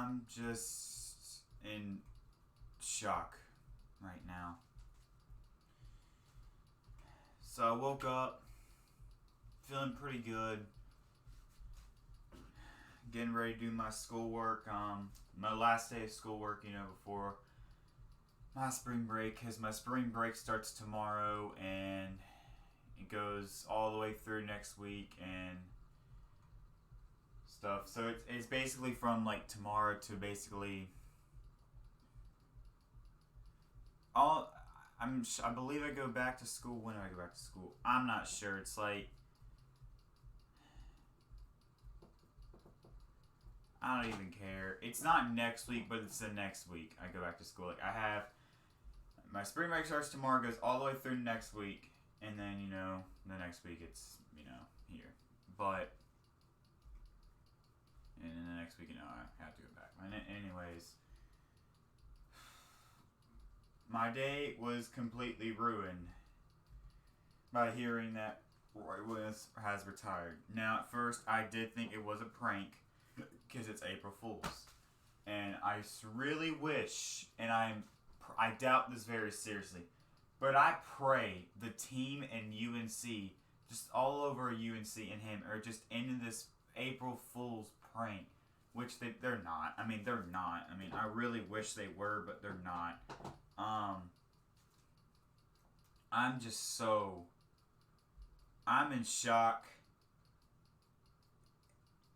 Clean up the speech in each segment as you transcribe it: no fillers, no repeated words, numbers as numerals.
I'm just in shock right now. So I woke up feeling pretty good, getting ready to do my schoolwork. My last day of schoolwork, before my spring break, because my spring break starts tomorrow and it goes all the way through next week and stuff. So it's basically from like tomorrow to basically all. I believe I go back to school. When do I go back to school? I'm not sure. It's like I don't even care. It's not next week, but it's the next week I go back to school. Like I have my spring break starts tomorrow, goes all the way through next week, and then the next week it's here. But and then the next week I have to go back. Anyways, my day was completely ruined by hearing that Roy Williams has retired. Now, at first, I did think it was a prank because it's April Fool's, and I really wish, and I doubt this very seriously, but I pray the team and UNC, just all over UNC and him, are just into this April Fool's prank, which they're not. I mean, they're not. I mean, I really wish they were, but they're not. I'm in shock,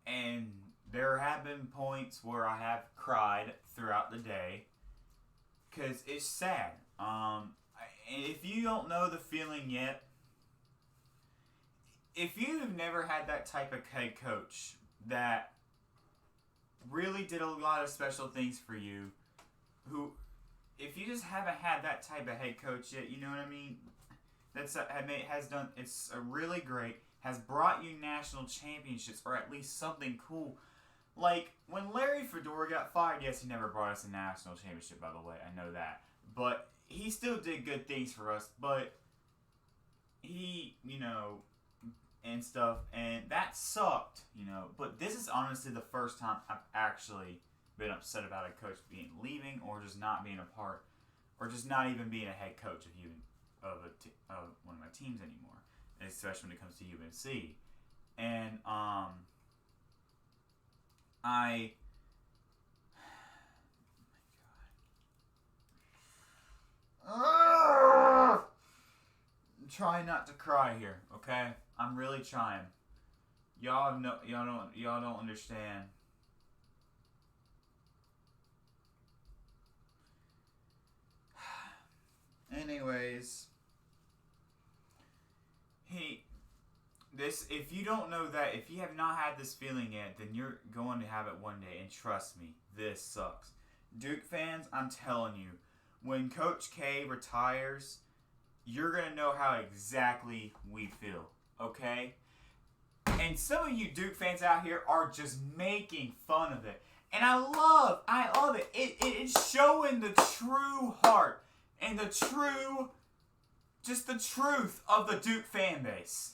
and there have been points where I have cried throughout the day, because it's sad. If you don't know the feeling yet, if you've never had that type of head coach that really did a lot of special things for you, if you just haven't had that type of head coach yet, you know what I mean? It's a really great, has brought you national championships, or at least something cool. Like, when Larry Fedora got fired, yes, he never brought us a national championship, by the way, I know that. But he still did good things for us, but he, and stuff, and that sucked, But this is honestly the first time I've actually been upset about a coach leaving, or just not being a part, or just not even being a head coach of one of my teams anymore, especially when it comes to UNC. And I'm trying not to cry here, okay? I'm really trying. Y'all don't understand. Anyways, if you don't know that, if you have not had this feeling yet, then you're going to have it one day, and trust me, this sucks. Duke fans, I'm telling you, when Coach K retires, you're going to know how exactly we feel, okay? And some of you Duke fans out here are just making fun of it. And I love it. It's showing the true heart and the truth of the Duke fan base.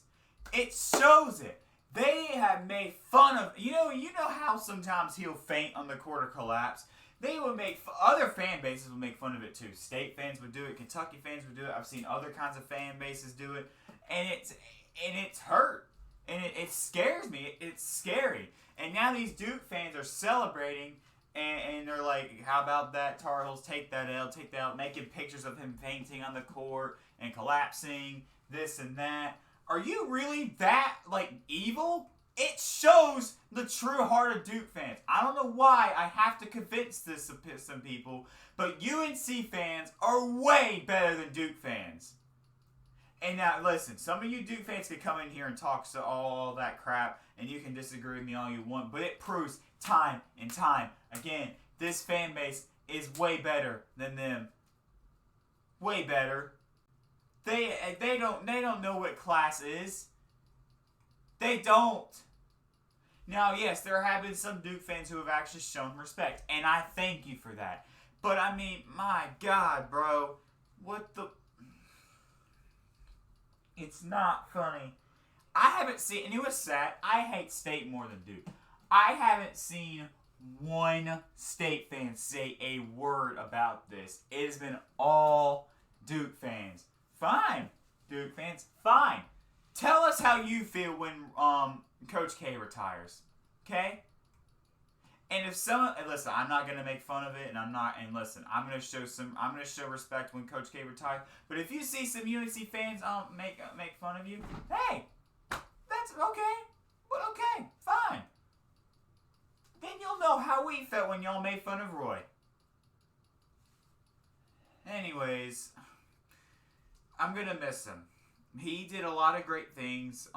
It shows it. They have made fun of, you know how sometimes he'll faint on the court or collapse. They would other fan bases would make fun of it too. State fans would do it. Kentucky fans would do it. I've seen other kinds of fan bases do it, and it's hurt, and it scares me. It's scary. And now these Duke fans are celebrating, and they're like, "How about that, Tar Heels? Take that L, making pictures of him fainting on the court and collapsing, this and that." Are you really that evil? It shows the true heart of Duke fans. I don't know why I have to convince this to some people, but UNC fans are way better than Duke fans. And now, listen, some of you Duke fans can come in here and talk all that crap, and you can disagree with me all you want, but it proves time and time again, this fan base is way better than them. Way better. They don't know what class is. They don't. Now, yes, there have been some Duke fans who have actually shown respect, and I thank you for that. But, I mean, my God, bro. What the... It's not funny. I haven't seen... And it was sad. I hate State more than Duke. I haven't seen one State fan say a word about this. It has been all Duke fans. Fine, Duke fans, fine. Tell us how you feel when Coach K retires, okay? And if someone listen, I'm not gonna make fun of it, and I'm gonna show respect when Coach K retires. But if you see some UNC fans make fun of you, hey, that's okay. But okay, fine. Then you'll know how we felt when y'all made fun of Roy. Anyways, I'm gonna miss him. He did a lot of great things.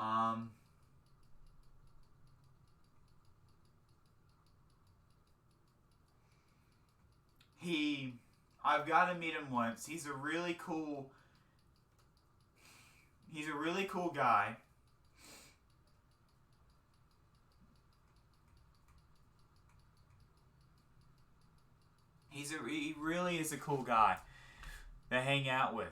I've got to meet him once. He's a really cool guy. He really is a cool guy to hang out with.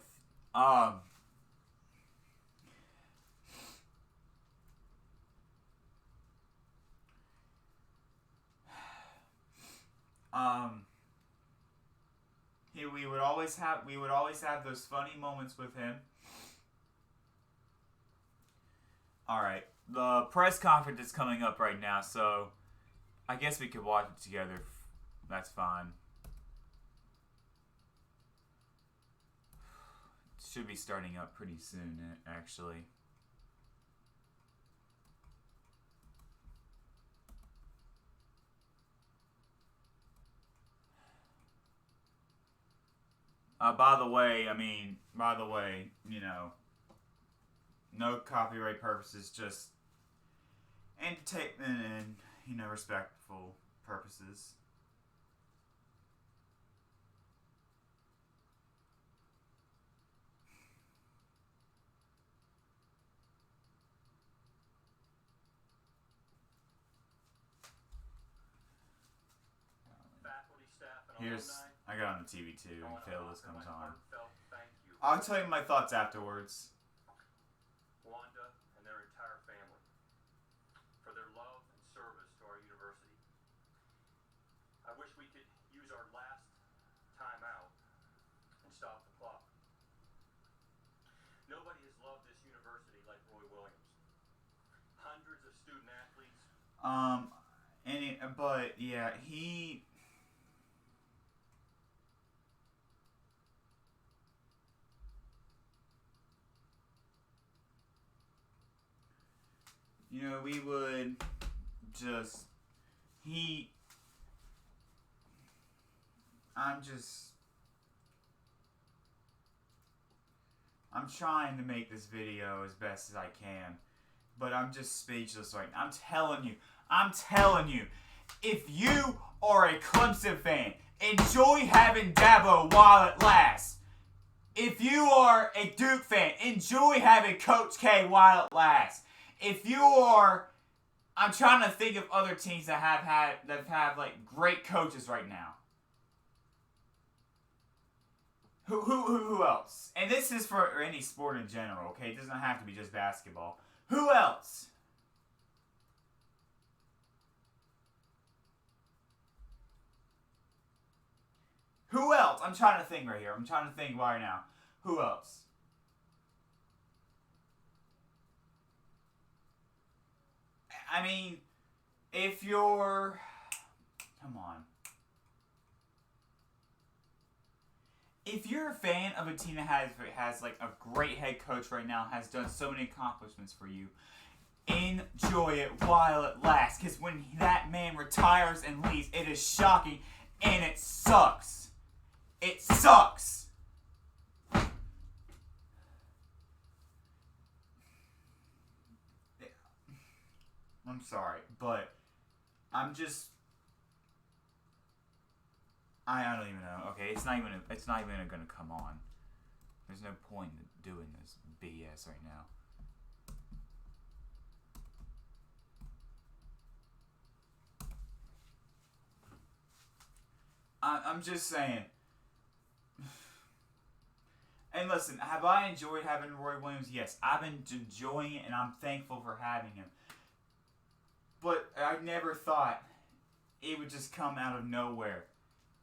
We would always have those funny moments with him. All right, the press conference is coming up right now, so I guess we could watch it together. That's fine. It should be starting up pretty soon, actually. By the way, no copyright purposes, just entertainment and, respectful purposes. Faculty, staff, and alumni. I got on the TV too until this comes on. I'll tell you my thoughts afterwards. Wanda and their entire family for their love and service to our university. I wish we could use our last time out and stop the clock. Nobody has loved this university like Roy Williams. Hundreds of student athletes. But yeah, he. We would just, I'm trying to make this video as best as I can, but I'm just speechless right now. I'm telling you, if you are a Clemson fan, enjoy having Dabo while it lasts. If you are a Duke fan, enjoy having Coach K while it lasts. If you are, I'm trying to think of other teams that have like great coaches right now. Who else? And this is for any sport in general, okay? It doesn't have to be just basketball. Who else? Who else? I'm trying to think right here. I'm trying to think right now. Who else? I mean, if you're... Come on. If you're a fan of a team that has like a great head coach right now, has done so many accomplishments for you, enjoy it while it lasts. Because when that man retires and leaves, it is shocking and it sucks. It sucks. I'm sorry, but I don't even know. Okay, it's not even gonna come on. There's no point in doing this BS right now. I'm just saying. And listen, have I enjoyed having Roy Williams? Yes, I've been enjoying it, and I'm thankful for having him. But I never thought it would just come out of nowhere.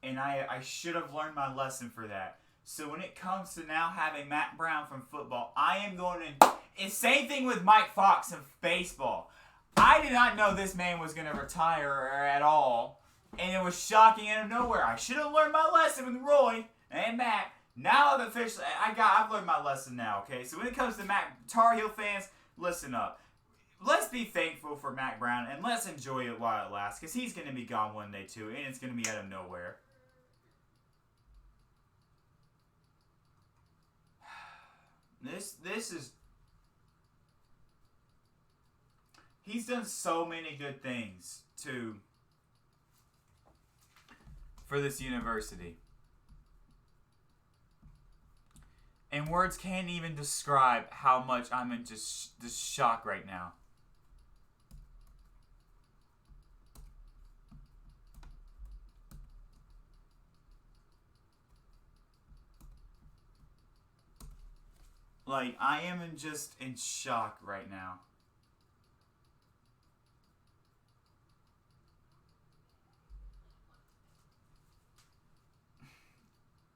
And I should have learned my lesson for that. So when it comes to now having Mack Brown from football, I am going to... It's same thing with Mike Fox in baseball. I did not know this man was going to retire at all. And it was shocking out of nowhere. I should have learned my lesson with Roy and Matt. Now I've officially... I've learned my lesson now, okay? So when it comes to Tar Heel fans, listen up. Let's be thankful for Mack Brown, and let's enjoy it while it lasts, because he's going to be gone one day too, and it's going to be out of nowhere. This is... He's done so many good things for this university. And words can't even describe how much I'm in just shock right now. Like, I am in shock right now.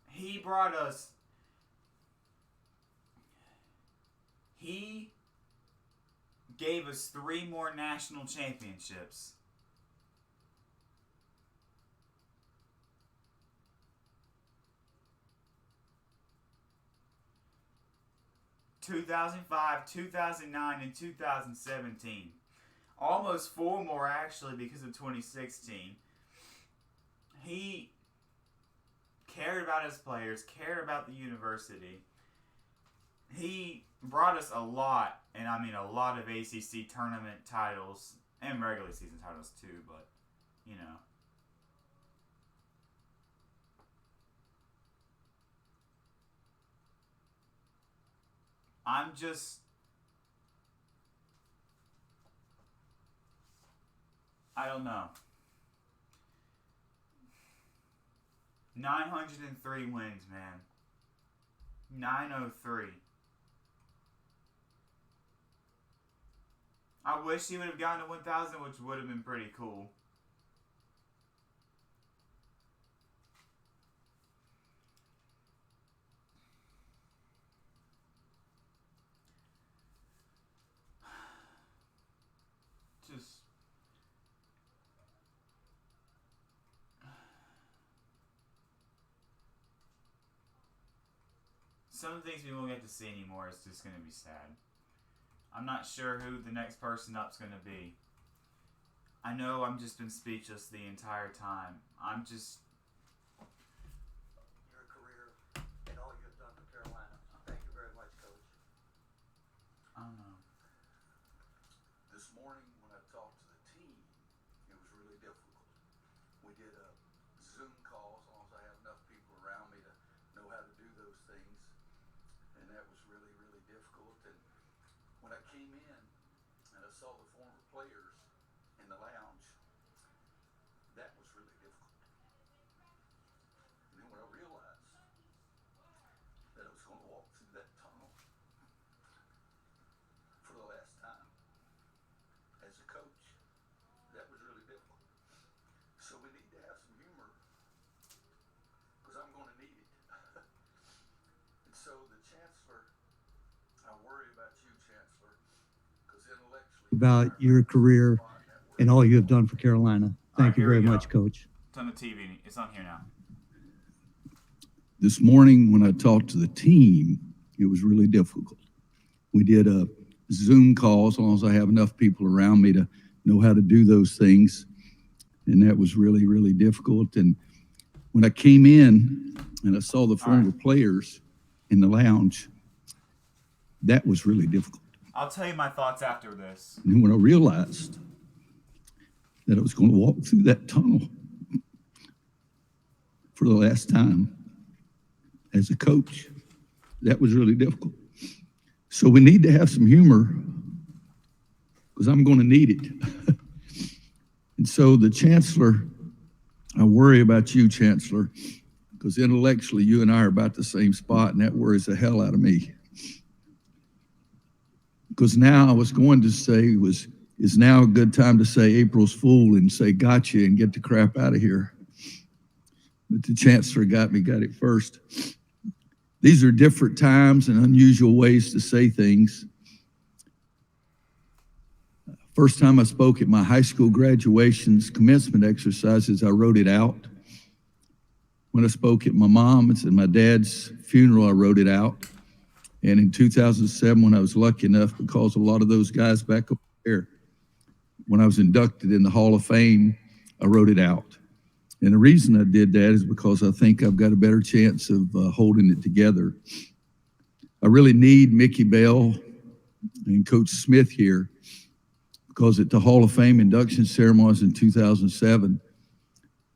He brought us... He gave us 3 more national championships. ...2005, 2009, and 2017. Almost 4 more, actually, because of 2016. He cared about his players, cared about the university. He brought us a lot, and I mean a lot of ACC tournament titles, and regular season titles too, but, you know. I don't know. 903 wins, man. 903. I wish he would have gotten to 1,000, which would have been pretty cool. Just... Some things we won't get to see anymore. It's just going to be sad. I'm not sure who the next person up's going to be. I know I've just been speechless the entire time. I'm just... Your career and all you've done for Carolina. Thank you very much, Coach. I don't know. This morning when I talked to the team, it was really difficult. We did a Zoom call as long as I have enough people around me to know how to do those things. And that was really, really difficult. And when I came in and I saw the former players in the lounge, that was really difficult. And then when I realized that I was going to walk through that tunnel for the last time as a coach, that was really difficult. So we need to have some humor, because I'm going to need it. And so the Chancellor, I worry about you, Chancellor, because intellectually... About your career and all you have done for Carolina. Thank you very much, Coach. It's on the TV. It's on here now. This morning when I talked to the team, it was really difficult. We did a Zoom call as long as I have enough people around me to know how to do those things. And that was really, really difficult. And when I came in and I saw the former players in the lounge, that was really difficult. I'll tell you my thoughts after this. And when I realized that I was going to walk through that tunnel for the last time as a coach, that was really difficult. So we need to have some humor, because I'm going to need it. And so the Chancellor, I worry about you, Chancellor, because intellectually you and I are about the same spot, and that worries the hell out of me. Because now I was going to say was is now a good time to say April's Fool and say gotcha and get the crap out of here. But the chancellor got it first. These are different times and unusual ways to say things. First time I spoke at my high school graduation's commencement exercises, I wrote it out. When I spoke at my mom's and my dad's funeral, I wrote it out. And in 2007, when I was lucky enough, because a lot of those guys back up there, when I was inducted in the Hall of Fame, I wrote it out. And the reason I did that is because I think I've got a better chance of holding it together. I really need Mickey Bell and Coach Smith here, because at the Hall of Fame induction ceremonies in 2007,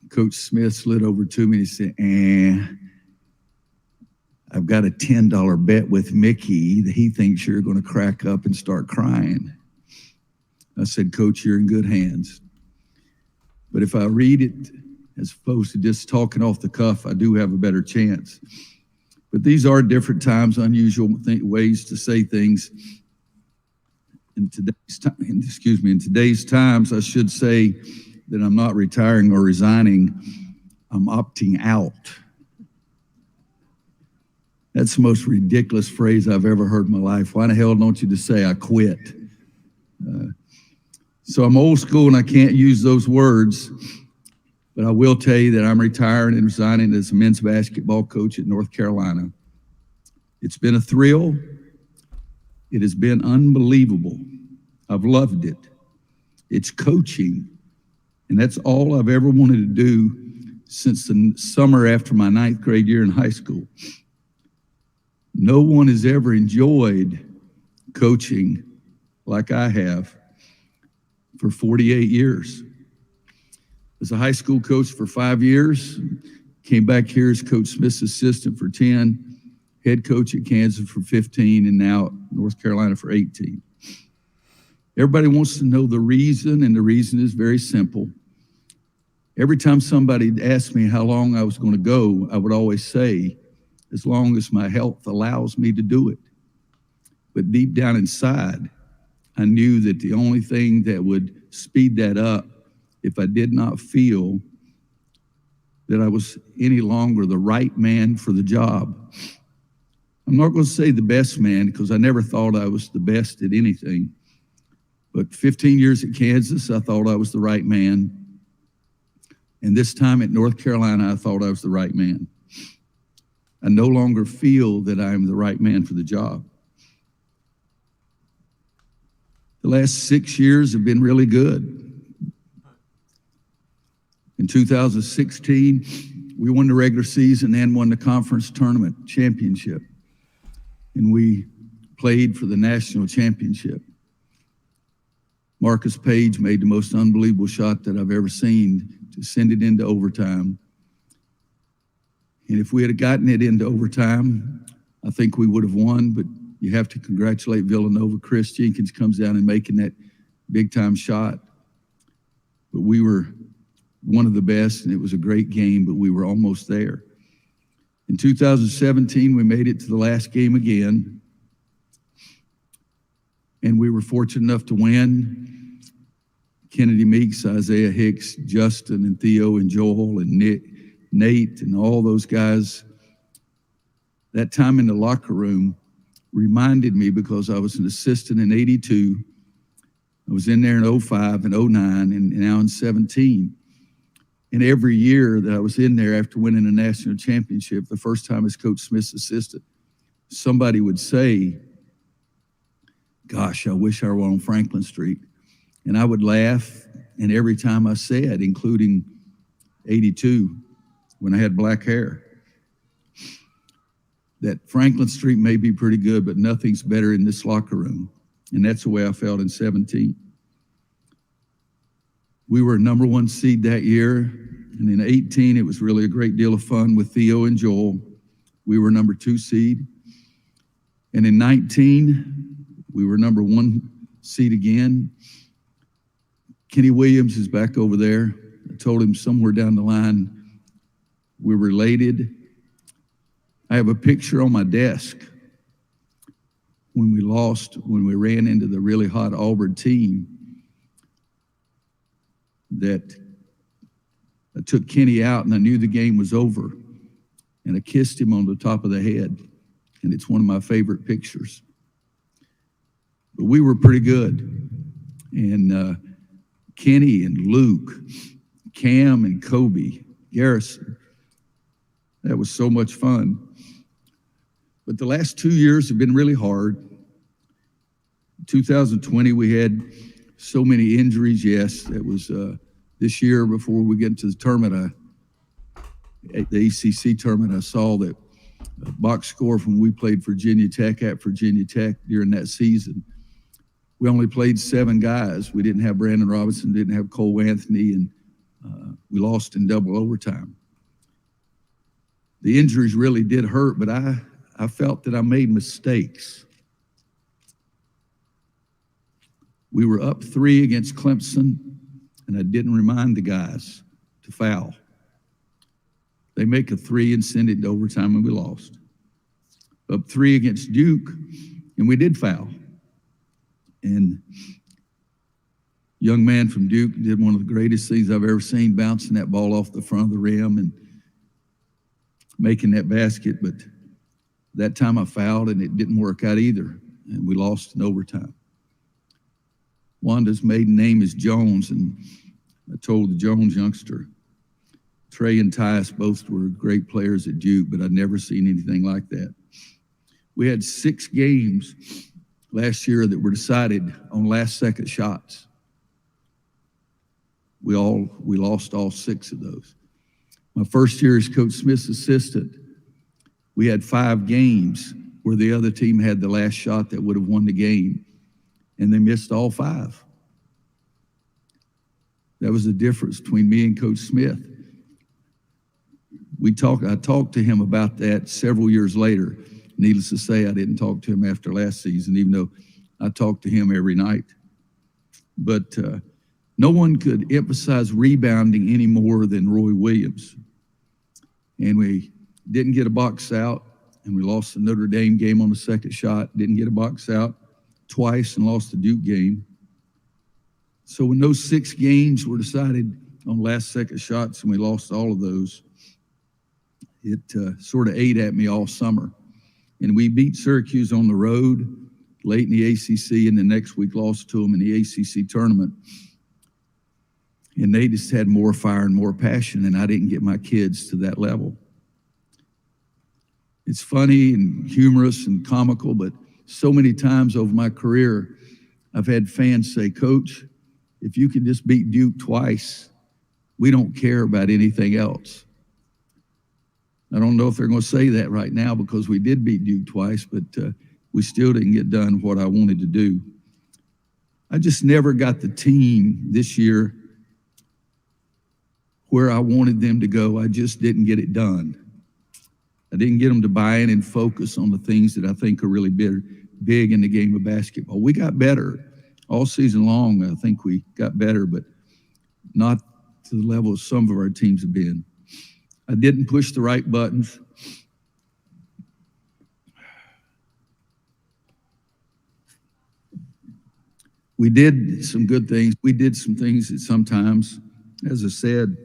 Coach Smith slid over to me and he said, I've got a $10 bet with Mickey that he thinks you're going to crack up and start crying. I said, Coach, you're in good hands. But if I read it as opposed to just talking off the cuff, I do have a better chance. But these are different times, unusual ways to say things. In today's times, I should say that I'm not retiring or resigning. I'm opting out. That's the most ridiculous phrase I've ever heard in my life. Why the hell don't you just say I quit? So I'm old school and I can't use those words, but I will tell you that I'm retiring and resigning as a men's basketball coach at North Carolina. It's been a thrill. It has been unbelievable. I've loved it. It's coaching, and that's all I've ever wanted to do since the summer after my 9th grade year in high school. No one has ever enjoyed coaching like I have for 48 years. As a high school coach for 5 years, came back here as Coach Smith's assistant for 10, head coach at Kansas for 15, and now at North Carolina for 18. Everybody wants to know the reason, and the reason is very simple. Every time somebody asked me how long I was going to go, I would always say, as long as my health allows me to do it. But deep down inside, I knew that the only thing that would speed that up, if I did not feel that I was any longer the right man for the job. I'm not going to say the best man, because I never thought I was the best at anything. But 15 years at Kansas, I thought I was the right man. And this time at North Carolina, I thought I was the right man. I no longer feel that I am the right man for the job. The last 6 years have been really good. In 2016, we won the regular season and won the conference tournament championship. And we played for the national championship. Marcus Page made the most unbelievable shot that I've ever seen to send it into overtime. And if we had gotten it into overtime, I think we would have won, but you have to congratulate Villanova. Chris Jenkins comes down and making that big-time shot. But we were one of the best, and it was a great game, but we were almost there. In 2017, we made it to the last game again, and we were fortunate enough to win. Kennedy Meeks, Isaiah Hicks, Justin and Theo and Joel and Nate and all those guys. That time in the locker room reminded me, because I was an assistant in 82. I was in there in 05 and 09 and now in 17. And every year that I was in there after winning a national championship, the first time as Coach Smith's assistant, somebody would say, gosh, I wish I were on Franklin Street. And I would laugh, and every time I said, including 82, when I had black hair, that Franklin Street may be pretty good, but nothing's better in this locker room. And that's the way I felt in 17. We were number 1 seed that year. And in 18, it was really a great deal of fun with Theo and Joel. We were number 2 seed. And in 19, we were number 1 seed again. Kenny Williams is back over there. I told him somewhere down the line, we're related. I have a picture on my desk when we ran into the really hot Auburn team. that I took Kenny out and I knew the game was over, and I kissed him on the top of the head, and it's one of my favorite pictures. But we were pretty good, and Kenny and Luke, Cam and Kobe, Garrison, that was so much fun. But the last 2 years have been really hard. 2020, we had so many injuries. Yes, that was this year before we get into the tournament, at the ACC tournament, I saw that box score from we played Virginia Tech at Virginia Tech during that season. We only played 7 guys. We didn't have Brandon Robinson, didn't have Cole Anthony, and we lost in double overtime. The injuries really did hurt, but I felt that I made mistakes. We were up 3 against Clemson, and I didn't remind the guys to foul. They make a 3 and send it to overtime, and we lost. Up 3 against Duke, and we did foul. And young man from Duke did one of the greatest things I've ever seen, bouncing that ball off the front of the rim and making that basket. But that time I fouled, and it didn't work out either, and we lost in overtime. Wanda's maiden name is Jones, and I told the Jones youngster, Trey and Tyus both were great players at Duke, but I'd never seen anything like that. We had 6 games last year that were decided on last-second shots. We lost all 6 of those. My first year as Coach Smith's assistant, we had 5 games where the other team had the last shot that would have won the game, and they missed all 5. That was the difference between me and Coach Smith. I talked to him about that several years later. Needless to say, I didn't talk to him after last season, even though I talked to him every night. But no one could emphasize rebounding any more than Roy Williams. And we didn't get a box out, and we lost the Notre Dame game on the second shot. Didn't get a box out twice and lost the Duke game. So when those 6 games were decided on last-second shots and we lost all of those, it sort of ate at me all summer. And we beat Syracuse on the road late in the ACC, and the next week lost to them in the ACC tournament. And they just had more fire and more passion, and I didn't get my kids to that level. It's funny and humorous and comical, but so many times over my career, I've had fans say, Coach, if you can just beat Duke twice, we don't care about anything else. I don't know if they're going to say that right now because we did beat Duke twice, but we still didn't get done what I wanted to do. I just never got the team this year where I wanted them to go. I just didn't get it done. I didn't get them to buy in and focus on the things that I think are really big in the game of basketball. We got better all season long. I think we got better, but not to the level some of our teams have been. I didn't push the right buttons. We did some good things. We did some things that sometimes, as I said,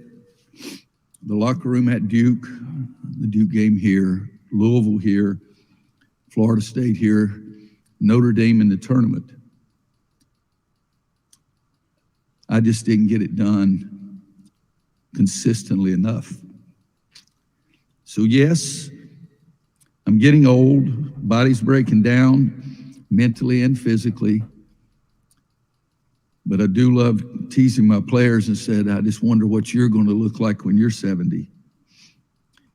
the locker room at Duke, the Duke game here, Louisville here, Florida State here, Notre Dame in the tournament. I just didn't get it done consistently enough. So yes, I'm getting old, body's breaking down mentally and physically, but I do love teasing my players and said, I just wonder what you're going to look like when you're 70.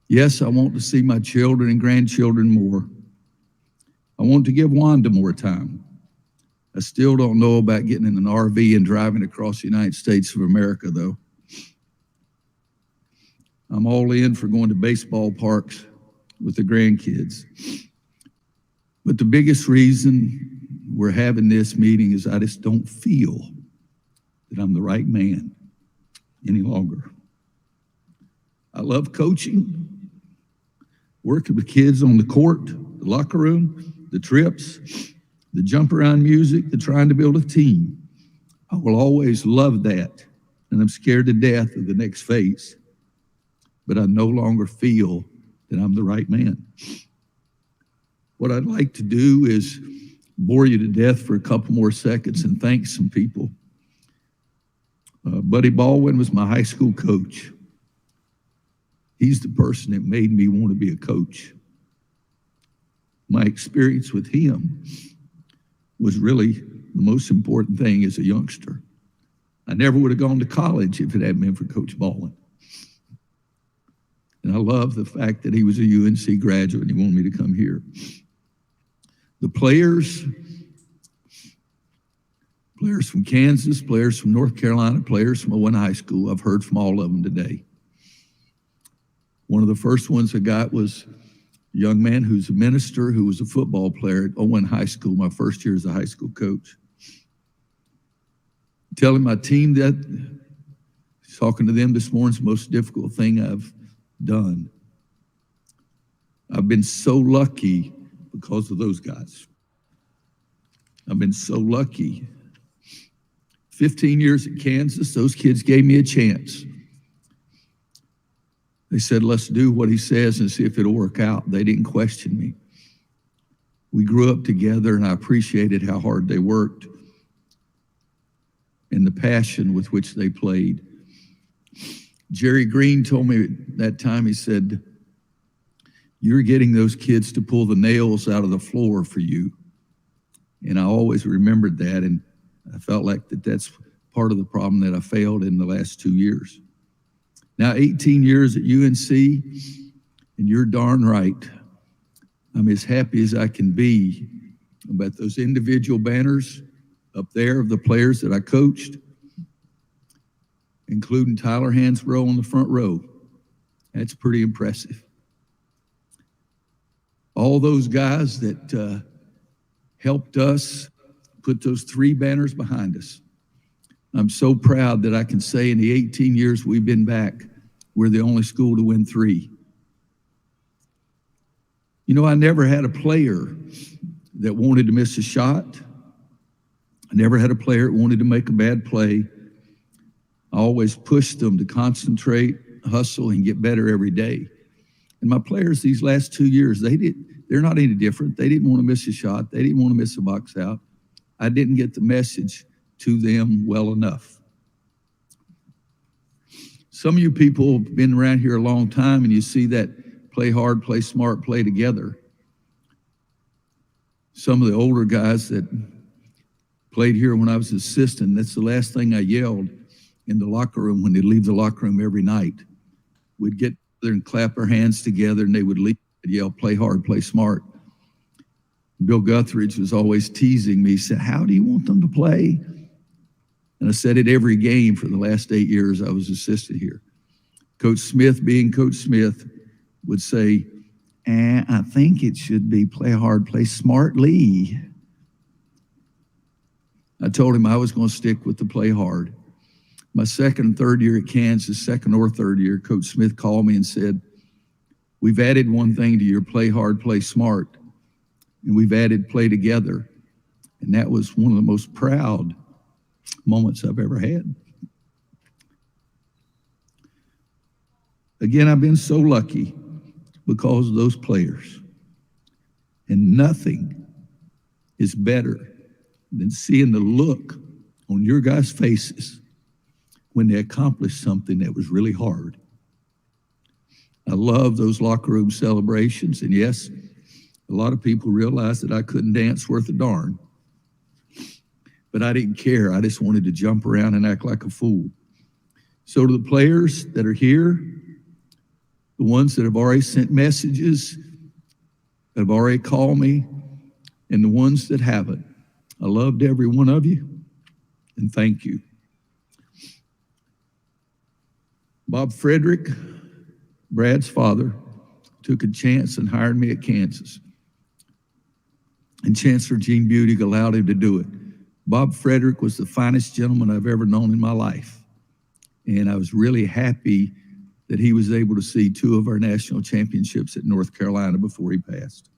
Yes, I want to see my children and grandchildren more. I want to give Wanda more time. I still don't know about getting in an RV and driving across the United States of America, though. I'm all in for going to baseball parks with the grandkids. But the biggest reason we're having this meeting is I just don't feel that I'm the right man any longer. I love coaching, working with kids on the court, the locker room, the trips, the jump around music, the trying to build a team. I will always love that and I'm scared to death of the next phase, but I no longer feel that I'm the right man. What I'd like to do is bore you to death for a couple more seconds and thank some people. Buddy Baldwin was my high school coach. He's the person that made me want to be a coach. My experience with him was really the most important thing as a youngster. I never would have gone to college if it hadn't been for Coach Baldwin. And I love the fact that he was a UNC graduate and he wanted me to come here. The players from Kansas, players from North Carolina, players from Owen High School, I've heard from all of them today. One of the first ones I got was a young man who's a minister who was a football player at Owen High School, my first year as a high school coach. Telling my team that, talking to them this morning, is the most difficult thing I've done. I've been so lucky because of those guys. I've been so lucky. 15 years at Kansas, those kids gave me a chance. They said, let's do what he says and see if it'll work out. They didn't question me. We grew up together, and I appreciated how hard they worked and the passion with which they played. Jerry Green told me at that time, he said, you're getting those kids to pull the nails out of the floor for you. And I always remembered that, and I felt like that's part of the problem that I failed in the last 2 years. Now, 18 years at UNC, and you're darn right, I'm as happy as I can be about those individual banners up there of the players that I coached, including Tyler Hansbrough on the front row. That's pretty impressive. All those guys that helped us put those 3 banners behind us. I'm so proud that I can say in the 18 years we've been back, we're the only school to win 3. You know, I never had a player that wanted to miss a shot. I never had a player that wanted to make a bad play. I always pushed them to concentrate, hustle, and get better every day. And my players these last 2 years, they're not any different. They didn't want to miss a shot. They didn't want to miss a box out. I didn't get the message to them well enough. Some of you people have been around here a long time, and you see that play hard, play smart, play together. Some of the older guys that played here when I was assistant, that's the last thing I yelled in the locker room when they'd leave the locker room every night. We'd get there and clap our hands together, and they would leave and yell, play hard, play smart. Bill Guthridge was always teasing me. He said, how do you want them to play? And I said it every game for the last 8 years I was assistant here. Coach Smith, being Coach Smith, would say, I think it should be play hard, play smartly. I told him I was going to stick with the play hard. My second and third year at Kansas, second or third year, Coach Smith called me and said, we've added one thing to your play hard, play smart, and we've added play together. And that was one of the most proud moments I've ever had. Again, I've been so lucky because of those players. And nothing is better than seeing the look on your guys' faces when they accomplished something that was really hard. I love those locker room celebrations. And yes, a lot of people realized that I couldn't dance worth a darn. But I didn't care. I just wanted to jump around and act like a fool. So to the players that are here, the ones that have already sent messages, that have already called me, and the ones that haven't, I loved every one of you, and thank you. Bob Frederick, Brad's father, took a chance and hired me at Kansas. And Chancellor Gene Budig allowed him to do it. Bob Frederick was the finest gentleman I've ever known in my life. And I was really happy that he was able to see 2 of our national championships at North Carolina before he passed.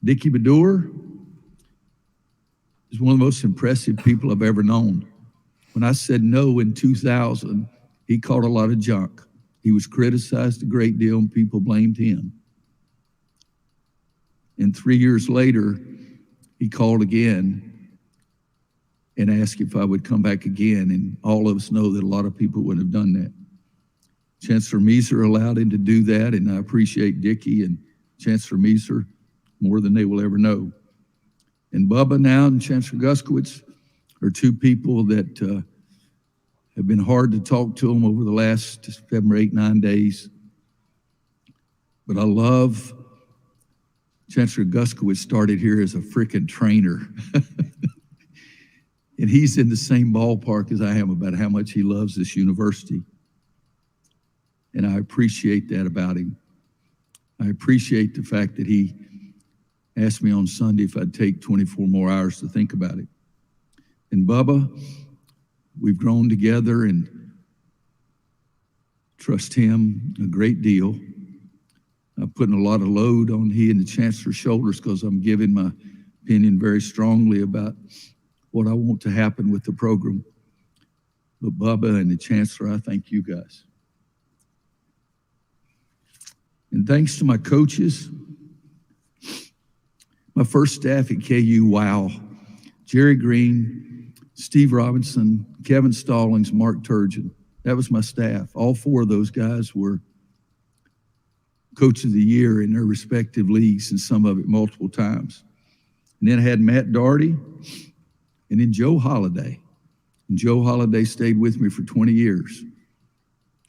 Dickie Bedour is one of the most impressive people I've ever known. When I said no in 2000, he caught a lot of junk. He was criticized a great deal and people blamed him. And 3 years later, he called again and asked if I would come back again. And all of us know that a lot of people wouldn't have done that. Chancellor Meeser allowed him to do that, and I appreciate Dickie and Chancellor Meeser more than they will ever know. And Bubba now and Chancellor Guskowitz are two people that have been hard to talk to them over the last 7 or 8, 9 days. But I love Chancellor Guskowitz started here as a freaking trainer. And he's in the same ballpark as I am about how much he loves this university. And I appreciate that about him. I appreciate the fact that he asked me on Sunday if I'd take 24 more hours to think about it. And Bubba, we've grown together and trust him a great deal. I'm putting a lot of load on he and the Chancellor's shoulders because I'm giving my opinion very strongly about what I want to happen with the program. But Bubba and the Chancellor, I thank you guys. And thanks to my coaches, my first staff at KU, wow. Jerry Green, Steve Robinson, Kevin Stallings, Mark Turgeon. That was my staff. All 4 of those guys were Coach of the Year in their respective leagues, and some of it multiple times. And then I had Matt Doherty, and then Joe Holliday. And Joe Holliday stayed with me for 20 years.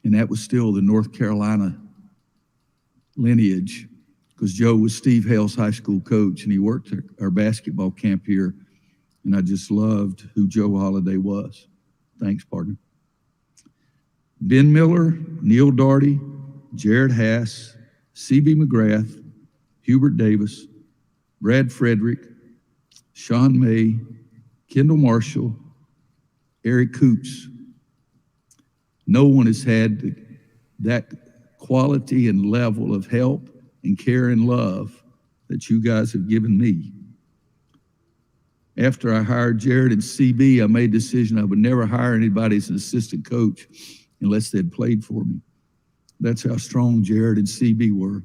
And that was still the North Carolina lineage, because Joe was Steve Hale's high school coach, and he worked at our basketball camp here. And I just loved who Joe Holliday was. Thanks, partner. Ben Miller, Neil Doherty, Jared Hass, C.B. McGrath, Hubert Davis, Brad Frederick, Sean May, Kendall Marshall, Eric Coots. No one has had that quality and level of help and care and love that you guys have given me. After I hired Jared and CB, I made a decision I would never hire anybody as an assistant coach unless they'd played for me. That's how strong Jared and CB were.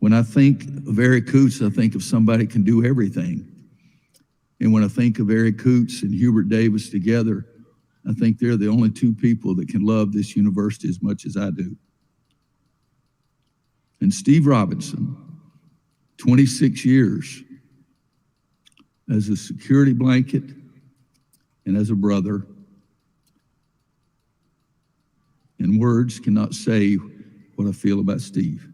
When I think of Eric Coots, I think of somebody who can do everything. And when I think of Eric Coots and Hubert Davis together, I think they're the only 2 people that can love this university as much as I do. And Steve Robinson, 26 years as a security blanket and as a brother. And words cannot say what I feel about Steve.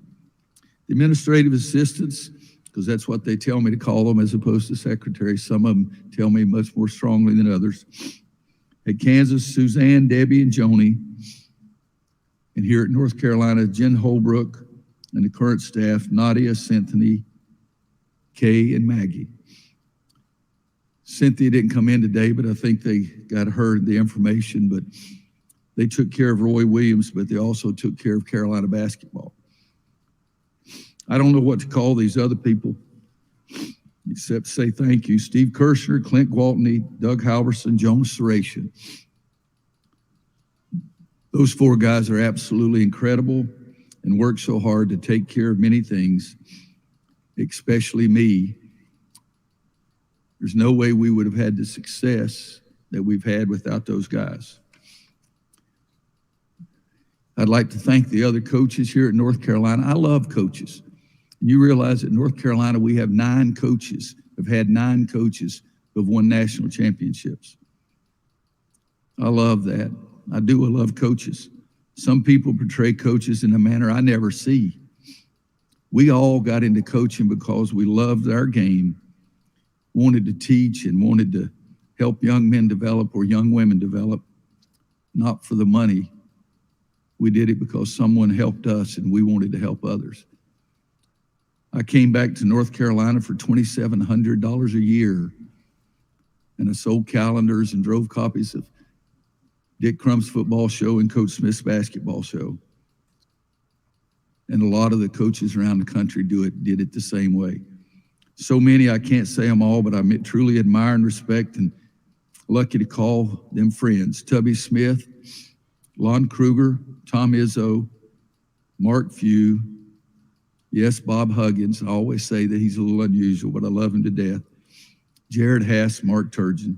The administrative assistants, because that's what they tell me to call them as opposed to secretaries. Some of them tell me much more strongly than others. At Kansas, Suzanne, Debbie, and Joni. And here at North Carolina, Jen Holbrook and the current staff, Nadia, Cynthia, Kay, and Maggie. Cynthia didn't come in today, but I think they got her the information, but they took care of Roy Williams, but they also took care of Carolina basketball. I don't know what to call these other people except say thank you. Steve Kirshner, Clint Gwaltney, Doug Halverson, Jonas Serration. Those 4 guys are absolutely incredible and work so hard to take care of many things, especially me. There's no way we would have had the success that we've had without those guys. I'd like to thank the other coaches here at North Carolina. I love coaches. You realize at North Carolina, we have 9 coaches, have had 9 coaches who have won national championships. I love that. I do. I love coaches. Some people portray coaches in a manner I never see. We all got into coaching because we loved our game, wanted to teach and wanted to help young men develop or young women develop, not for the money. We did it because someone helped us and we wanted to help others. I came back to North Carolina for $2,700 a year, and I sold calendars and drove copies of Dick Crumb's football show and Coach Smith's basketball show. And a lot of the coaches around the country did it the same way. So many, I can't say them all, but I truly admire and respect and lucky to call them friends. Tubby Smith, Lon Kruger, Tom Izzo, Mark Few, yes, Bob Huggins. I always say that he's a little unusual, but I love him to death. Jared Hass, Mark Turgeon.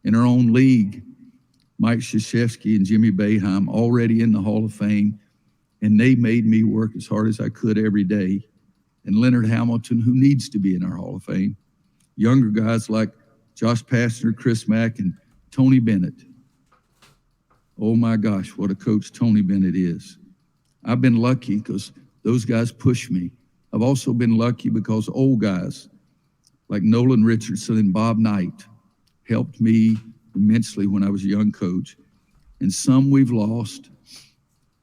In our own league, Mike Krzyzewski and Jimmy Boeheim, already in the Hall of Fame, and they made me work as hard as I could every day. And Leonard Hamilton, who needs to be in our Hall of Fame. Younger guys like Josh Pastner, Chris Mack, and Tony Bennett. Oh my gosh, what a coach Tony Bennett is. I've been lucky because those guys push me. I've also been lucky because old guys like Nolan Richardson and Bob Knight helped me immensely when I was a young coach. And some we've lost,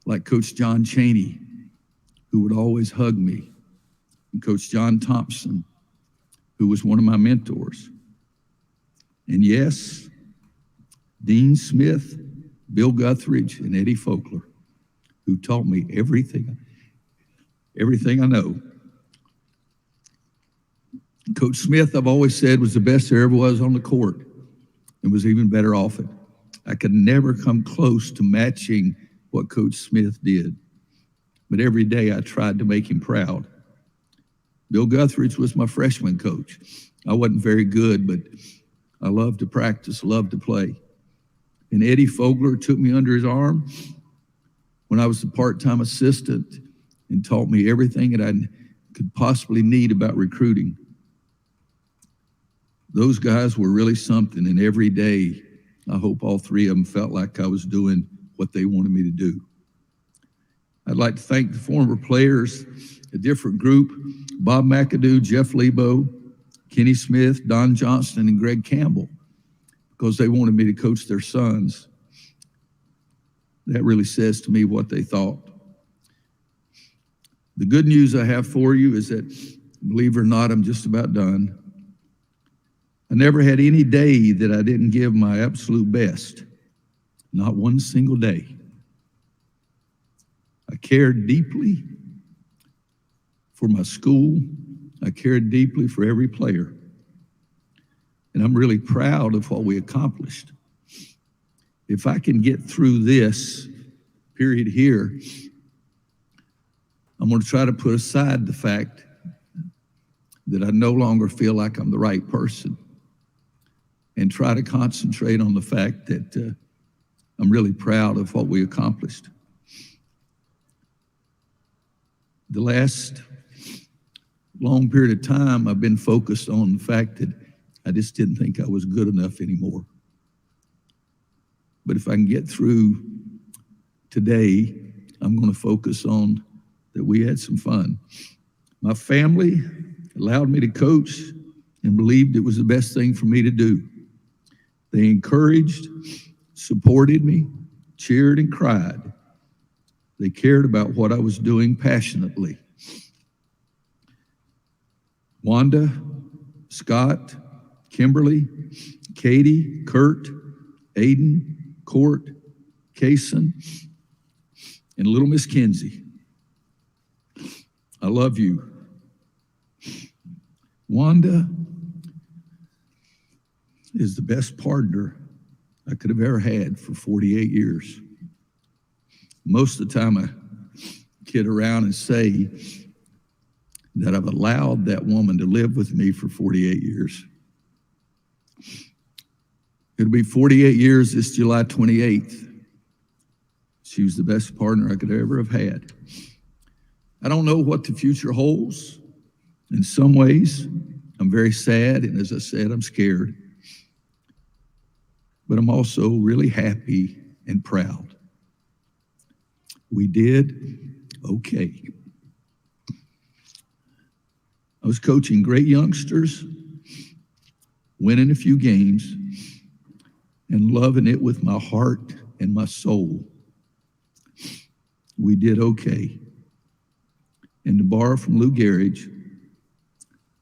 like Coach John Chaney, who would always hug me, and Coach John Thompson, who was one of my mentors. And yes, Dean Smith, Bill Guthridge, and Eddie Folkler, who taught me everything I know. Coach Smith, I've always said, was the best there ever was on the court and was even better off it. I could never come close to matching what Coach Smith did, but every day I tried to make him proud. Bill Guthridge was my freshman coach. I wasn't very good, but I loved to practice, loved to play. And Eddie Folkler took me under his arm when I was a part-time assistant and taught me everything that I could possibly need about recruiting. Those guys were really something, and every day I hope all three of them felt like I was doing what they wanted me to do. I'd like to thank the former players, a different group, Bob McAdoo, Jeff Lebo, Kenny Smith, Don Johnston, and Greg Campbell, because they wanted me to coach their sons. That really says to me what they thought. The good news I have for you is that, believe it or not, I'm just about done. I never had any day that I didn't give my absolute best. Not one single day. I cared deeply for my school. I cared deeply for every player. And I'm really proud of what we accomplished. If I can get through this period here, I'm going to try to put aside the fact that I no longer feel like I'm the right person and try to concentrate on the fact that I'm really proud of what we accomplished. The last long period of time, I've been focused on the fact that I just didn't think I was good enough anymore. But if I can get through today, I'm going to focus on that we had some fun. My family allowed me to coach and believed it was the best thing for me to do. They encouraged, supported me, cheered, and cried. They cared about what I was doing passionately. Wanda, Scott, Kimberly, Katie, Kurt, Aiden, Court, Kaysen, and little Miss Kinsey. I love you. Wanda is the best partner I could have ever had for 48 years. Most of the time I kid around and say that I've allowed that woman to live with me for 48 years. It'll be 48 years this July 28th. She was the best partner I could ever have had. I don't know what the future holds. In some ways, I'm very sad, and as I said, I'm scared. But I'm also really happy and proud. We did okay. I was coaching great youngsters, winning a few games, and loving it with my heart and my soul. We did okay. And to borrow from Lou Gehrig,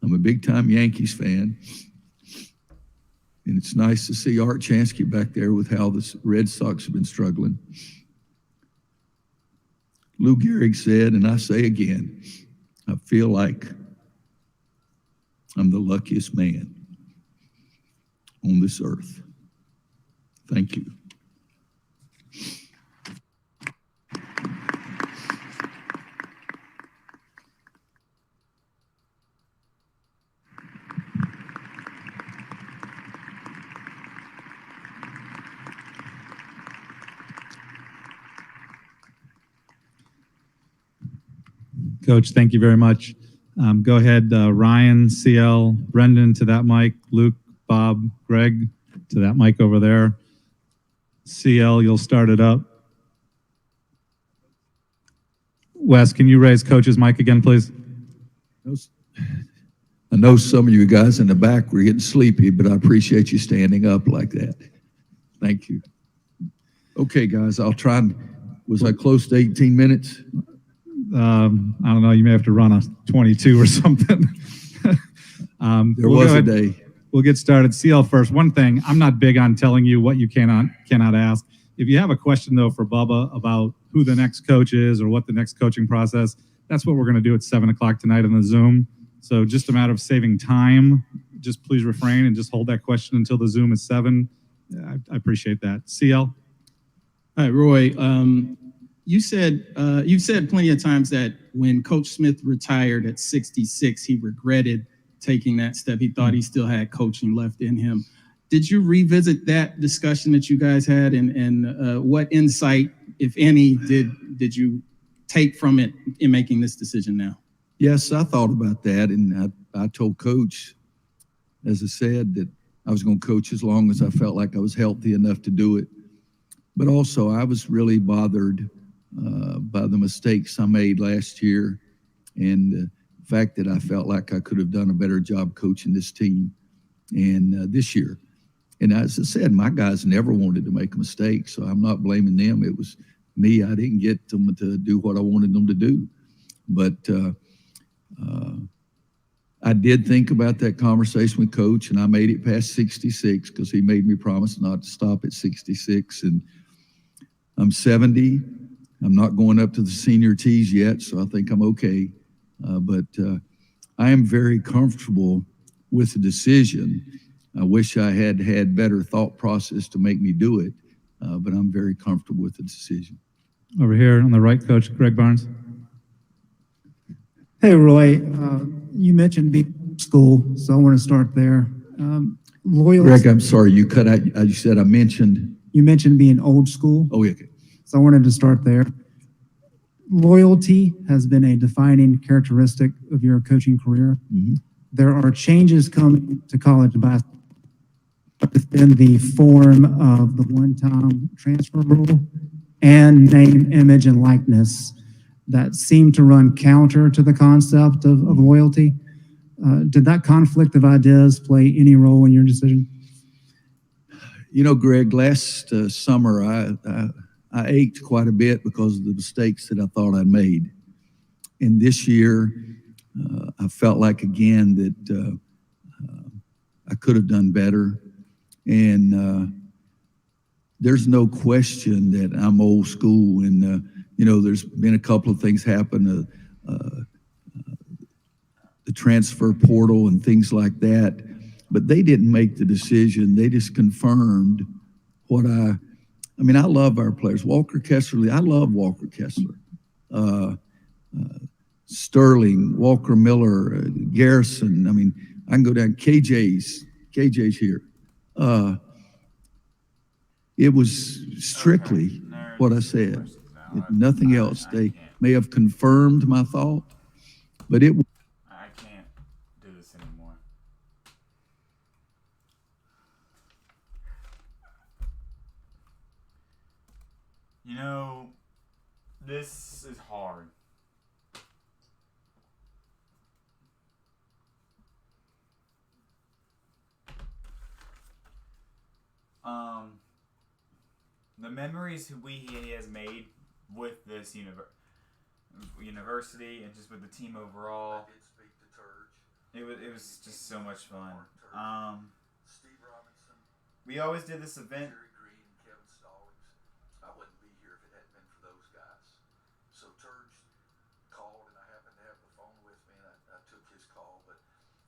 I'm a big-time Yankees fan, and it's nice to see Art Chansky back there with how the Red Sox have been struggling. Lou Gehrig said, and I say again, I feel like I'm the luckiest man on this earth. Thank you. Coach, thank you very much. Go ahead, Ryan, CL, Brendan to that mic, Luke, Bob, Greg to that mic over there. CL, you'll start it up. Wes, can you raise Coach's mic again, please? I know some of you guys in the back were getting sleepy, but I appreciate you standing up like that. Thank you. Okay, guys, I'll try and, was I close to 18 minutes? I don't know, you may have to run a 22 or something. There was a day. We'll get started. CL first. One thing, I'm not big on telling you what you cannot ask. If you have a question, though, for Bubba about who the next coach is or what the next coaching process, that's what we're going to do at 7 o'clock tonight on the Zoom. So just a matter of saving time. Just please refrain and just hold that question until the Zoom is 7. I appreciate that. CL? All right, Roy. You've said plenty of times that when Coach Smith retired at 66, he regretted taking that step. He thought he still had coaching left in him. Did you revisit that discussion that you guys had, and what insight, if any, did you take from it in making this decision now? Yes, I thought about that, and I told Coach, as I said, that I was going to coach as long as I felt like I was healthy enough to do it. But also, I was really bothered by the mistakes I made last year, and the fact that I felt like I could have done a better job coaching this team and this year. And as I said, my guys never wanted to make a mistake, so I'm not blaming them. It was me. I didn't get them to do what I wanted them to do. But I did think about that conversation with Coach, and I made it past 66 because he made me promise not to stop at 66. And I'm 70. I'm not going up to the senior tees yet, so I think I'm okay. But I am very comfortable with the decision. I wish I had had better thought process to make me do it, but I'm very comfortable with the decision. Over here on the right, Coach Greg Barnes. Hey, Roy. You mentioned being old school, so I want to start there. Loyalty. Greg, I'm sorry, you cut out. You said I mentioned. You mentioned being old school. Oh, yeah. Okay. So I wanted to start there. Loyalty has been a defining characteristic of your coaching career. Mm-hmm. There are changes coming to college basketball within the form of the one-time transfer rule and name, image, and likeness that seem to run counter to the concept of loyalty. Did that conflict of ideas play any role in your decision? You know, Greg, last summer I ached quite a bit because of the mistakes that I thought I'd made. And this year, I felt like, again, that I could have done better. And there's no question that I'm old school. And, you know, there's been a couple of things happen, the transfer portal and things like that. But they didn't make the decision. They just confirmed what I love our players. Walker Kessler, I love Walker Kessler. Sterling, Walker Miller, Garrison. I mean, I can go down. KJ's here. It was strictly what I said. Nothing else. They may have confirmed my thought, but it. I can't do this anymore. You know, this is hard. The memories he has made with this university and just with the team overall. I did speak to Turge. It was just so much fun. Steve Robinson, We always did this event. Jerry Green, Kevin Stallings. I wouldn't be here if it hadn't been for those guys. So Turge called, and I happened to have the phone with me, and I took his call. But,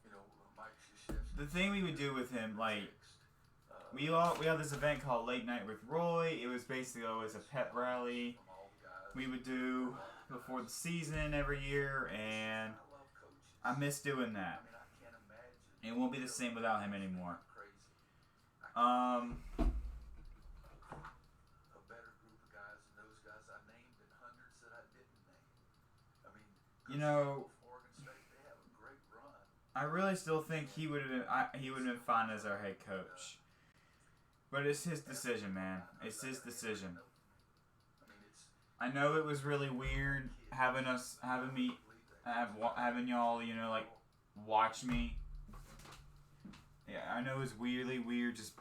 you know, my the thing we would do with him, like, fixed. we have this event called Late Night with Roy. It was basically always a pep rally From all the guys. we would do before the season every year, and I love coaches. I miss doing that. I mean, I can't imagine. It won't be the same without him anymore. Crazy. A better group of guys than those guys I named and hundreds that I didn't name. I mean, You know, Oregon State, they have a great run. I really still think he would have been fine as our head coach. But it's his decision, man. It's his decision. I mean, it's I know it was really weird having y'all, you know, like, watch me. Yeah, I know it's weirdly weird just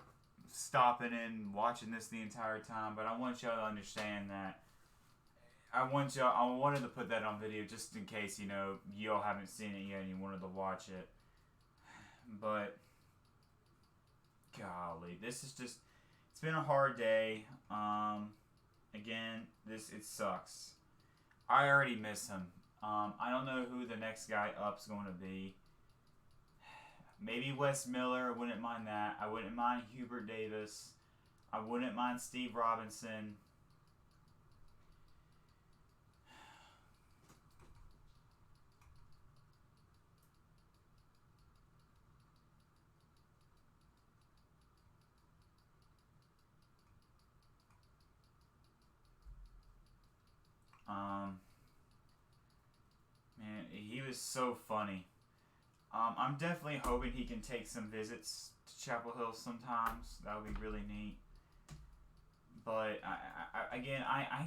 stopping and watching this the entire time, but I want y'all to understand that I wanted to put that on video just in case, you know, y'all haven't seen it yet and you wanted to watch it. But golly, this is just, it's been a hard day. Again, it sucks. I already miss him. I don't know who the next guy up's going to be. Maybe Wes Miller. I wouldn't mind that. I wouldn't mind Hubert Davis. I wouldn't mind Steve Robinson. Man, he was so funny. I'm definitely hoping he can take some visits to Chapel Hill sometimes. That would be really neat. But I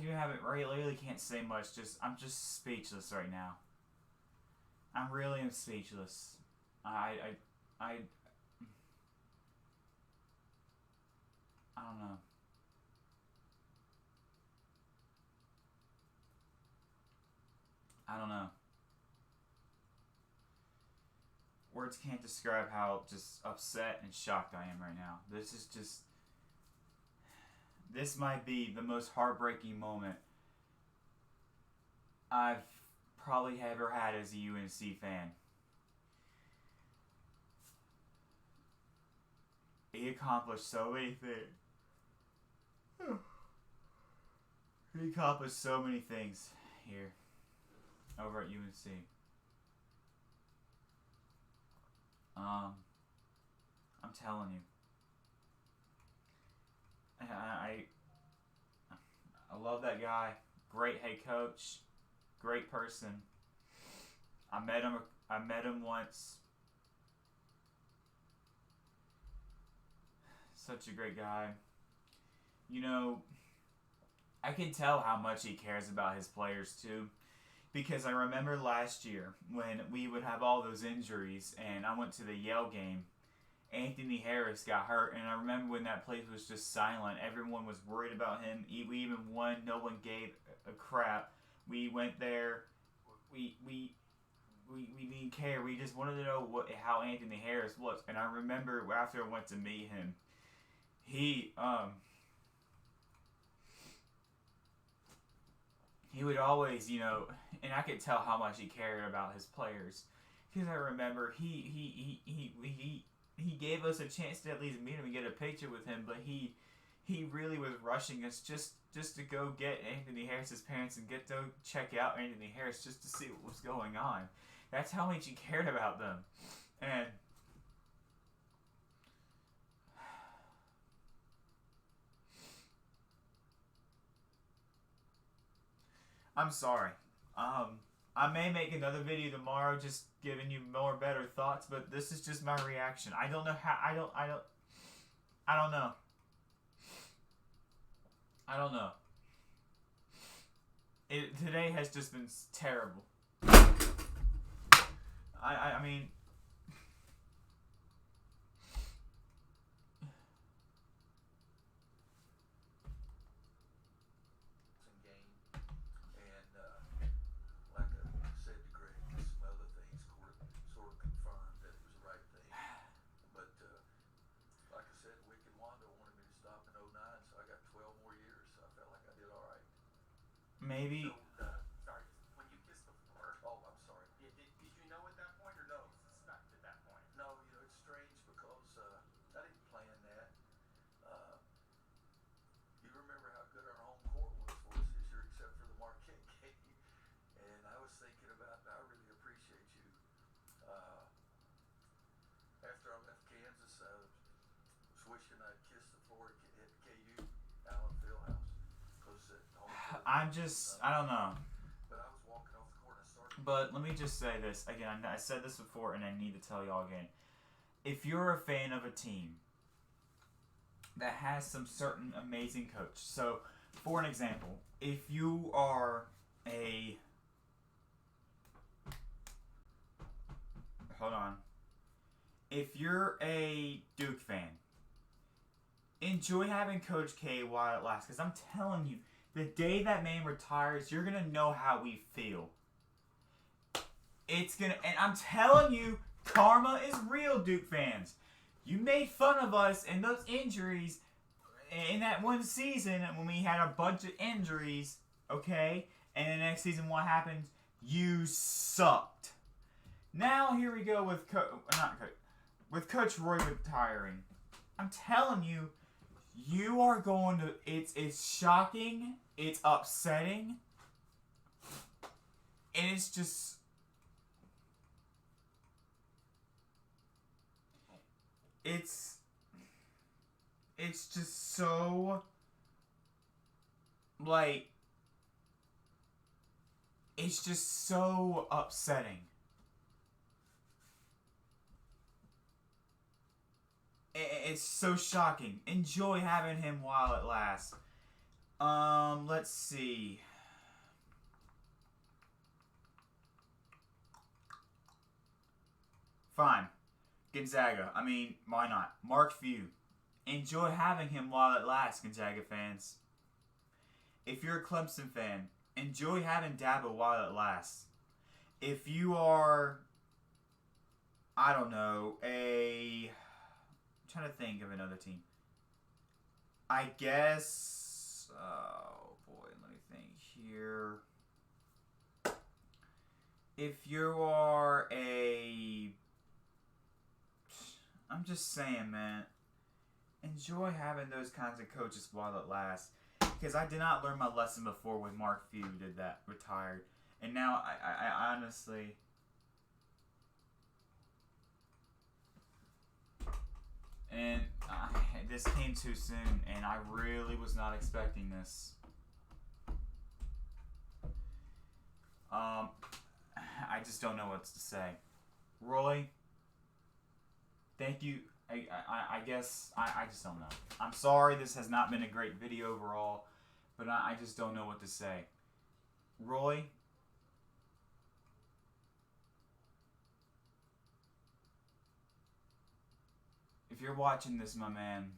do have it. Really can't say much. I'm just speechless right now. I really am speechless. I don't know. I don't know. Words can't describe how just upset and shocked I am right now. This might be the most heartbreaking moment I've probably ever had as a UNC fan. He accomplished so many things. He accomplished so many things here over at UNC. I'm telling you. I love that guy. Great head coach. Great person. I met him once. Such a great guy. You know, I can tell how much he cares about his players too. Because I remember last year when we would have all those injuries and I went to the Yale game, Anthony Harris got hurt, and I remember when that place was just silent. Everyone was worried about him. We even won. No one gave a crap. We went there. We didn't care. We just wanted to know how Anthony Harris was. And I remember after I went to meet him, he would always, you know, and I could tell how much he cared about his players, because I remember he gave us a chance to at least meet him and get a picture with him, but he really was rushing us just to go get Anthony Harris's parents and get to check out Anthony Harris just to see what was going on. That's how much he cared about them. And I'm sorry. I may make another video tomorrow just giving you more better thoughts, but this is just my reaction. I don't know how, I don't know. I don't know. Today has just been terrible. I mean, game. And like I said to Greg, some other things sort of confirmed that it was the right thing. But like I said, Wick and Wanda wanted me to stop in 09, so I got 12 more years. So I felt like I did all right. maybe. So, sorry, when you kissed the floor, Oh, I'm sorry. did you know at that point or no? Suspect at that point? No, you know, it's strange I don't know. But I was walking off the court and I started. But let me just say this again. I said this before, and I need to tell y'all again. If you're a fan of a team that has some certain amazing coach, so for an example, if you are a hold on, if you're a Duke fan, enjoy having Coach K while it lasts. Because I'm telling you, the day that man retires, you're gonna know how we feel. It's gonna, and I'm telling you, karma is real, Duke fans. You made fun of us and those injuries in that one season when we had a bunch of injuries, okay? And the next season, what happened? You sucked. Now here we go with with Coach Roy retiring. I'm telling you, you are going to. It's shocking. It's upsetting. And it's just. It's just so. Like. It's just so upsetting. It's so shocking. Enjoy having him while it lasts. Let's see. Fine. Gonzaga. I mean, why not? Mark Few. Enjoy having him while it lasts, Gonzaga fans. If you're a Clemson fan, enjoy having Dabo while it lasts. If you are, I don't know, I'm trying to think of another team. I guess, oh boy, let me think here. If you are I'm just saying, man, enjoy having those kinds of coaches while it lasts. Because I did not learn my lesson before when Mark Few did that, retired. And now I honestly... And this came too soon, and I really was not expecting this. I just don't know what to say. Roy, thank you. I guess I just don't know. I'm sorry this has not been a great video overall, but I just don't know what to say. Roy, if you're watching this, my man,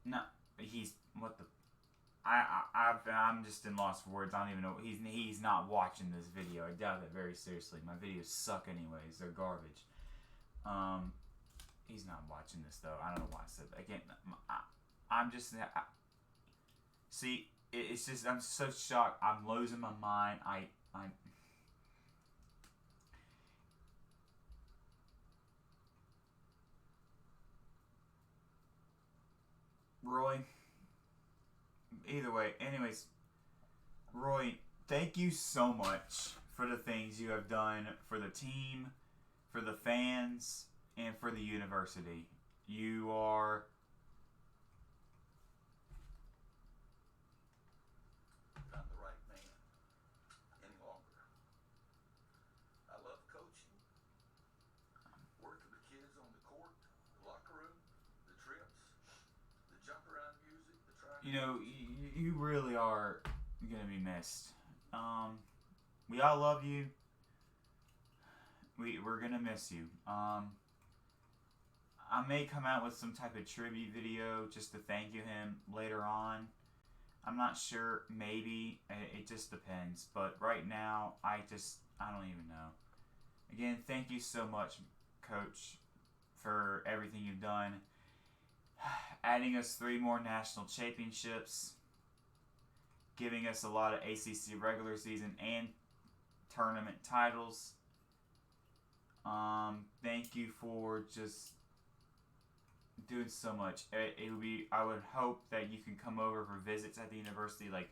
no, I'm just in lost for words. I don't even know. He's not watching this video. I doubt that very seriously. My videos suck anyways. They're garbage. He's not watching this though. I don't know why I said that. Again, I'm just see. It's just I'm so shocked. I'm losing my mind. Roy. Either way, anyways, Roy, thank you so much for the things you have done for the team, for the fans, and for the university. You are Not the right man any longer. I love coaching, working with kids on the court, the locker room, the trips, the jump around music, the trying. you know, you really are gonna be missed. We all love you. We're gonna miss you. I may come out with some type of tribute video just to thank you him later on. I'm not sure. Maybe it just depends. But right now, I don't even know. Again, thank you so much, Coach, for everything you've done. Adding us 3 more national championships, giving us a lot of ACC regular season and tournament titles. Thank you for just doing so much. It would be. I would hope that you can come over for visits at the university, like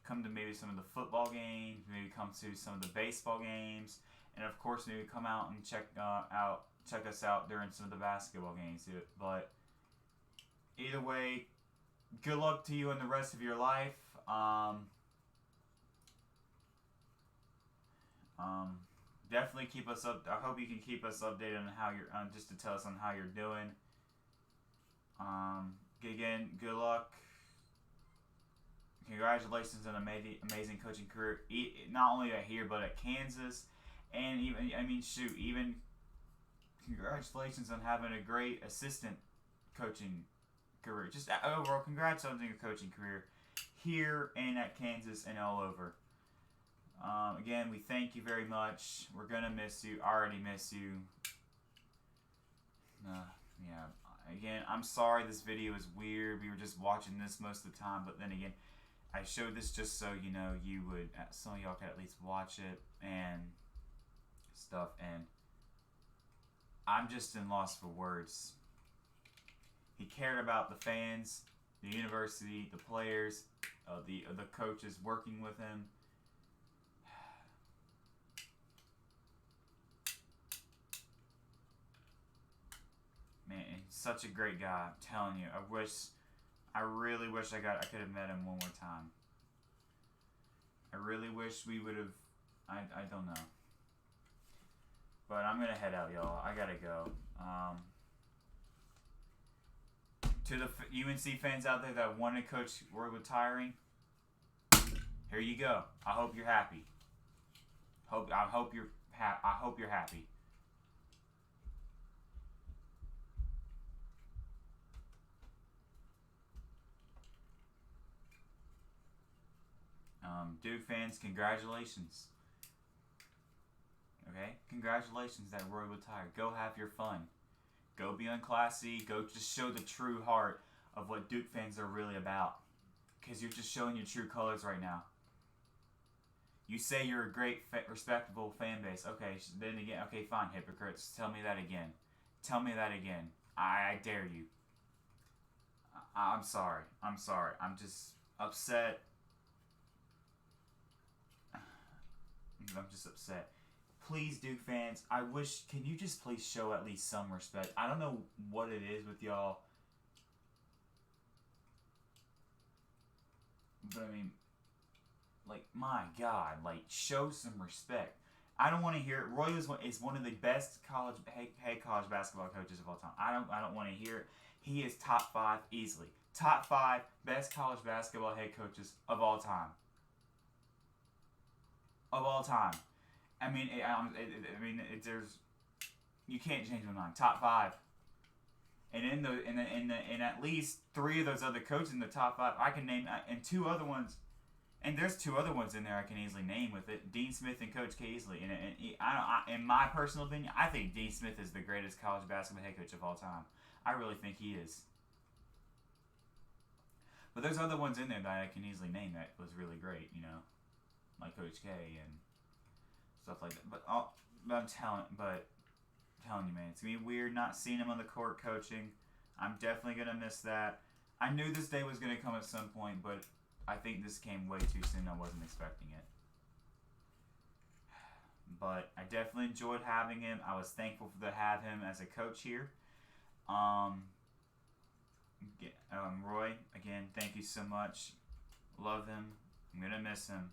come to maybe some of the football games, maybe come to some of the baseball games, and of course maybe come out and check us out during some of the basketball games. But either way, good luck to you in the rest of your life. Definitely keep us up. I hope you can keep us updated on how you're, just to tell us on how you're doing. Again, good luck. Congratulations on an amazing coaching career. Not only at here, but at Kansas, and even even congratulations on having a great assistant coaching career. Just overall, congrats on your coaching career here and at Kansas and all over. Again, we thank you very much. We're gonna miss you. I already miss you. Yeah. Again, I'm sorry this video is weird. We were just watching this most of the time, but then again, I showed this just so you would, some of y'all could at least watch it and stuff. And I'm just in loss for words. He cared about the fans, the university, the players, the coaches working with him. Man, such a great guy. I'm telling you. I really wish I could have met him one more time. I really wish we would have. I don't know. But I'm gonna head out, y'all. I gotta go. To the UNC fans out there that want to coach Roy retiring, here you go. I hope you're happy. I hope you're happy. Duke fans, congratulations. Okay? Congratulations that Roy retired. Go have your fun. Go be unclassy. Go just show the true heart of what Duke fans are really about. Because you're just showing your true colors right now. You say you're a great, respectable fan base. Okay, then again, okay, fine, hypocrites. Tell me that again. Tell me that again. I dare you. I'm sorry. I'm sorry. I'm just upset. I'm just upset. Please, Duke fans, can you just please show at least some respect? I don't know what it is with y'all, but I mean, like, my God, like, show some respect. I don't want to hear it. Roy is one of the best head college basketball coaches of all time. I don't want to hear it. He is top 5 easily. Top 5 best college basketball head coaches of all time. Of all time. I mean, there's, you can't change my mind. Top 5, and in at least 3 of those other coaches in the top 5, I can name, and 2 other ones, and there's 2 other ones in there I can easily name with it. Dean Smith and Coach K. Easley. And in my personal opinion, I think Dean Smith is the greatest college basketball head coach of all time. I really think he is. But there's other ones in there that I can easily name that was really great, like Coach K and stuff like that. But I'm telling you, man, it's gonna be weird not seeing him on the court coaching. I'm definitely gonna miss that. I knew this day was gonna come at some point, but I think this came way too soon. I wasn't expecting it. But I definitely enjoyed having him. I was thankful to have him as a coach here. Roy, again, thank you so much. Love him. I'm gonna miss him.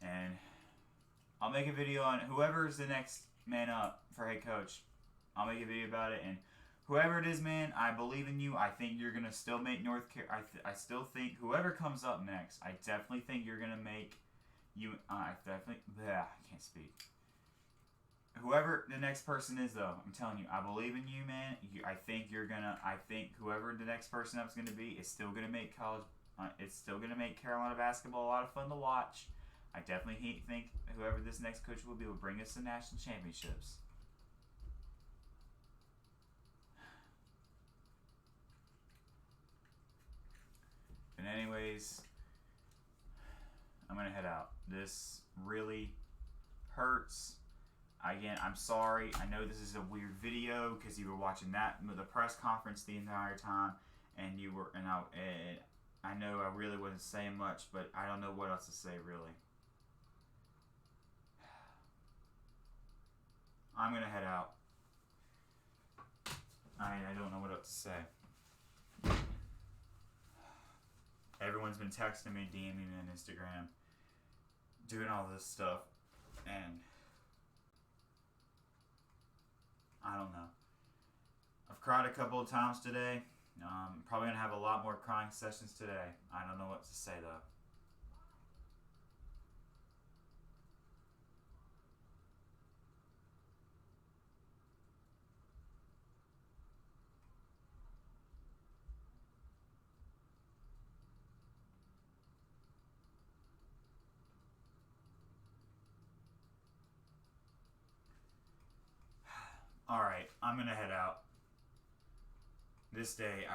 And I'll make a video on whoever's the next man up for head coach. I'll make a video about it, and whoever it is, man, I believe in you. I think you're gonna still make North Carolina. I still think whoever comes up next, I definitely think you're gonna make you. I can't speak. Whoever the next person is, though, I'm telling you, I believe in you, man. I think whoever the next person up's gonna be is still gonna make college. It's still gonna make Carolina basketball a lot of fun to watch. I definitely think whoever this next coach will be will bring us to national championships. But anyways, I'm going to head out. This really hurts. Again, I'm sorry. I know this is a weird video because you were watching the press conference the entire time, and I know I really wasn't saying much, but I don't know what else to say, really. I'm going to head out. I don't know what else to say. Everyone's been texting me, DMing me on Instagram, doing all this stuff. And I don't know. I've cried a couple of times today. Probably gonna have a lot more crying sessions today. I don't know what to say though. All right, I'm gonna head out. This day,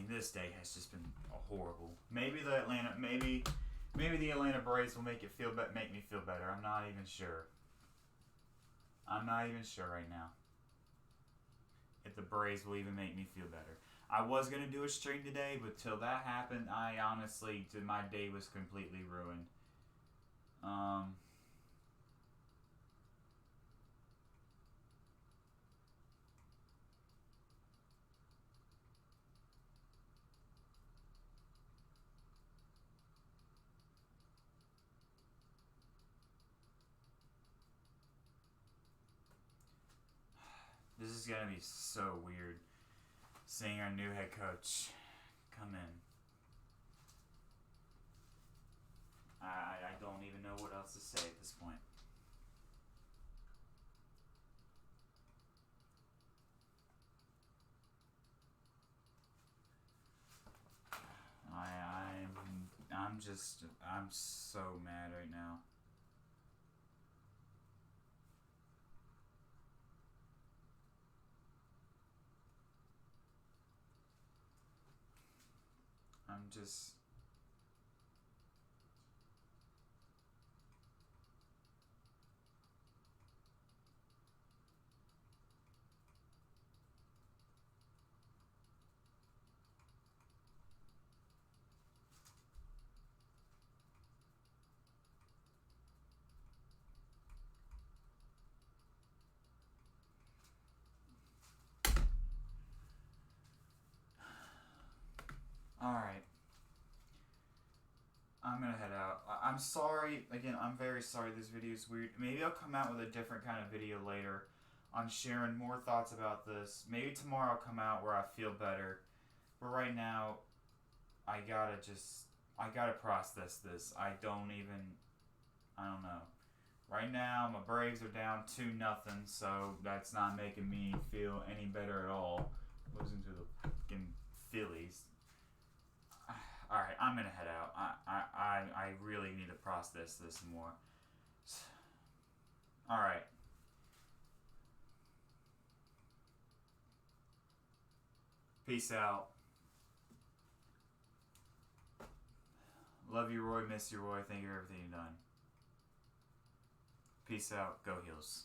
this day has just been horrible. Maybe the Atlanta Braves will make me feel better. I'm not even sure. I'm not even sure right now if the Braves will even make me feel better. I was gonna do a stream today, but till that happened, my day was completely ruined. This is gonna be so weird seeing our new head coach come in. I don't even know what else to say at this point. I'm so mad right now. Alright. I'm gonna head out. I'm sorry. Again, I'm very sorry this video is weird. Maybe I'll come out with a different kind of video later on sharing more thoughts about this. Maybe tomorrow I'll come out where I feel better. But right now, I gotta process this. I don't know. Right now, my Braves are down 2-0, so that's not making me feel any better at all. Losing to the fucking Phillies. Alright, I'm gonna head out. I really need to process this more. Alright. Peace out. Love you, Roy. Miss you, Roy. Thank you for everything you've done. Peace out. Go Heels.